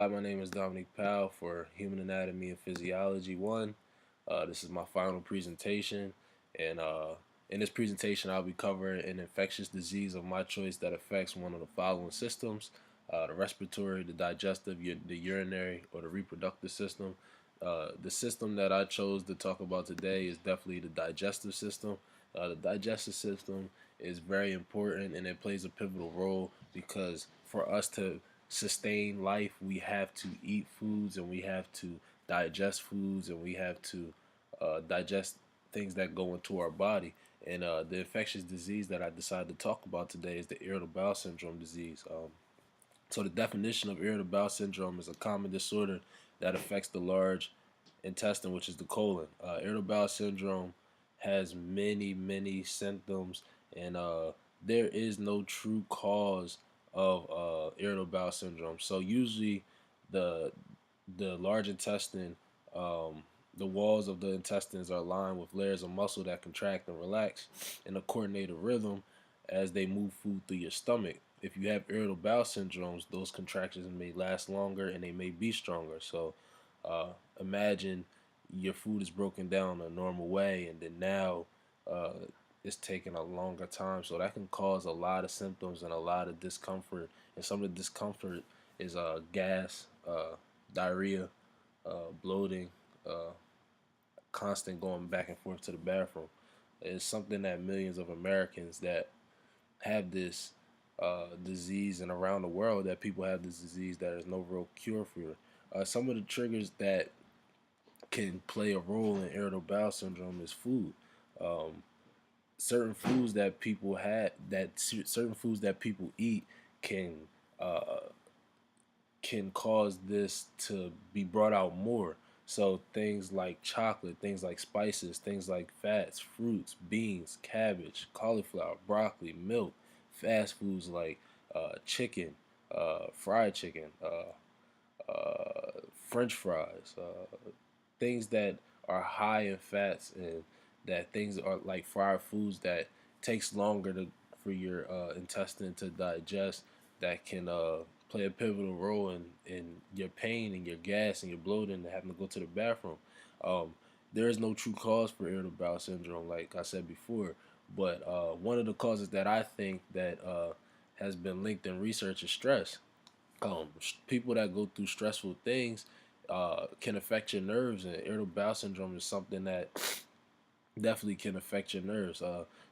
Hi, my name is Dominic Powell for Human Anatomy and Physiology 1. This is my final presentation, and in this presentation, I'll be covering an infectious disease of my choice that affects one of the following systems: the respiratory, the digestive, the urinary, or the reproductive system. The system that I chose to talk about today is definitely the digestive system. The digestive system is very important and it plays a pivotal role because for us to sustain life, we have to eat foods and we have to digest foods and we have to digest things that go into our body. And the infectious disease that I decided to talk about today is the irritable bowel syndrome disease. So the definition of irritable bowel syndrome is a common disorder that affects the large intestine, which is the colon. Irritable bowel syndrome has many symptoms, and there is no true cause of irritable bowel syndrome. So usually, the the large intestine, um, the walls of the intestines are lined with layers of muscle that contract and relax in a coordinated rhythm as they move food through your stomach. If you have irritable bowel syndromes, those contractions may last longer and they may be stronger. So uh, imagine your food is broken down a normal way, and then now uh, it's taking a longer time. So that can cause a lot of symptoms and a lot of discomfort. And some of the discomfort is gas, diarrhea, bloating, uh, constant going back and forth to the bathroom. It's something that millions of Americans that have this disease, and around the world that people have this disease that there's no real cure for. Some of the triggers that can play a role in irritable bowel syndrome is food. Um, certain foods that people eat can uh, can cause this to be brought out more. So things like chocolate, things like spices, things like fats, fruits, beans, cabbage, cauliflower, broccoli, milk, fast foods like chicken, fried chicken, French fries, things that are high in fats, and that things are like fried foods that takes longer for your intestine to digest, that can play a pivotal role in your pain and your gas and your bloating and having to go to the bathroom. Um, there is no true cause for irritable bowel syndrome, like I said before, but one of the causes that I think that has been linked in research is stress. People that go through stressful things can affect your nerves, and irritable bowel syndrome is something that definitely can affect your nerves.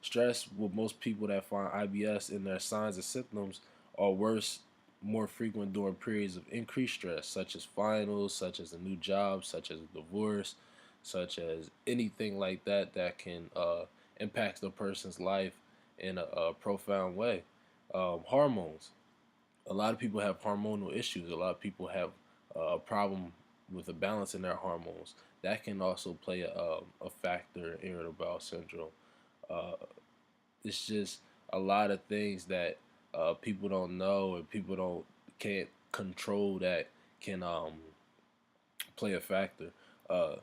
Stress, with most people that find IBS in their signs and symptoms, are worse, more frequent during periods of increased stress, such as finals, such as a new job, such as a divorce, such as anything like that that can impact the person's life in a profound way. Hormones, a lot of people have hormonal issues. A lot of people have a problem with a balance in their hormones. That can also play a factor in irritable bowel syndrome. Uh, it's just a lot of things that people don't know and people don't can't control that can play a factor. Uh,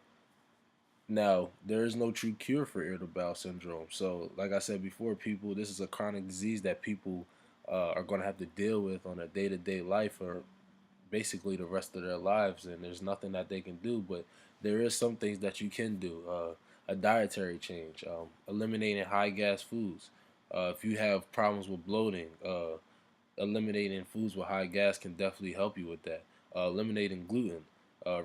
Now, there is no true cure for irritable bowel syndrome. So, like I said before, people, this is a chronic disease that people are going to have to deal with on a day-to-day life or basically the rest of their lives, and there's nothing that they can do. But there is some things that you can do. A dietary change, eliminating high gas foods. If you have problems with bloating, eliminating foods with high gas can definitely help you with that. Eliminating gluten.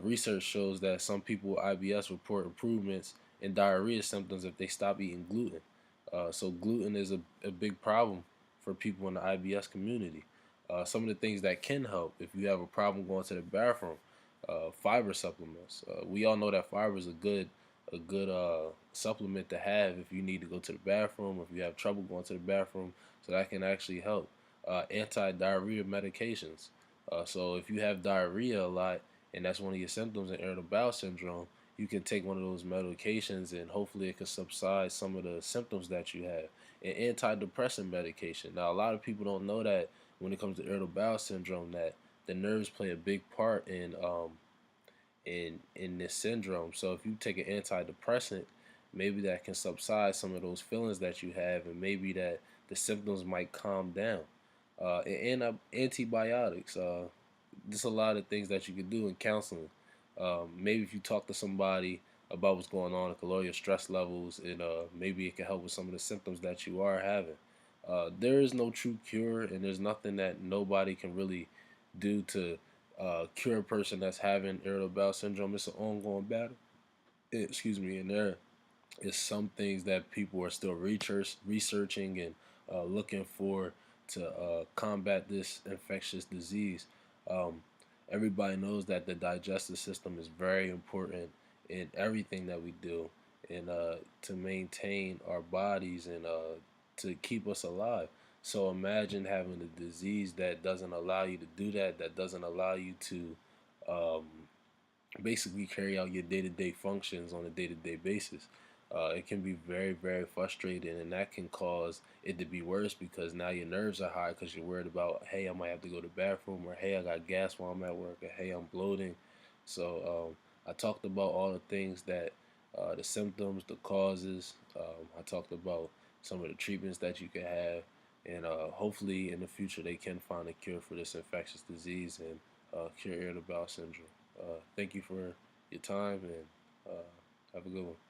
Research shows that some people with IBS report improvements in diarrhea symptoms if they stop eating gluten. So gluten is a big problem for people in the IBS community. Some of the things that can help if you have a problem going to the bathroom, fiber supplements. We all know that fiber is a good supplement to have if you need to go to the bathroom or if you have trouble going to the bathroom. So that can actually help. Anti-diarrhea medications. So if you have diarrhea a lot and that's one of your symptoms in irritable bowel syndrome, you can take one of those medications and hopefully it can subside some of the symptoms that you have. An antidepressant medication. Now, a lot of people don't know that when it comes to irritable bowel syndrome, that the nerves play a big part in this syndrome. So if you take an antidepressant, maybe that can subside some of those feelings that you have, and maybe that the symptoms might calm down. And antibiotics. there's a lot of things that you can do in counseling. Maybe if you talk to somebody about what's going on, it can lower your stress levels, and maybe it can help with some of the symptoms that you are having. There is no true cure, and there's nothing that nobody can really do to cure a person that's having irritable bowel syndrome. It's an ongoing battle. Excuse me, and there is some things that people are still researching and looking for to combat this infectious disease. Um, Everybody knows that the digestive system is very important in everything that we do, and to maintain our bodies and to keep us alive. So imagine having a disease that doesn't allow you to do that, that doesn't allow you to um, basically carry out your day-to-day functions on a day-to-day basis. It can be very, very frustrating, and that can cause it to be worse because now your nerves are high because you're worried about, hey, I might have to go to the bathroom, or hey, I got gas while I'm at work, or hey, I'm bloating. So I talked about all the things that the symptoms, the causes. I talked about some of the treatments that you can have, and hopefully in the future they can find a cure for this infectious disease and cure irritable bowel syndrome. Thank you for your time, and have a good one.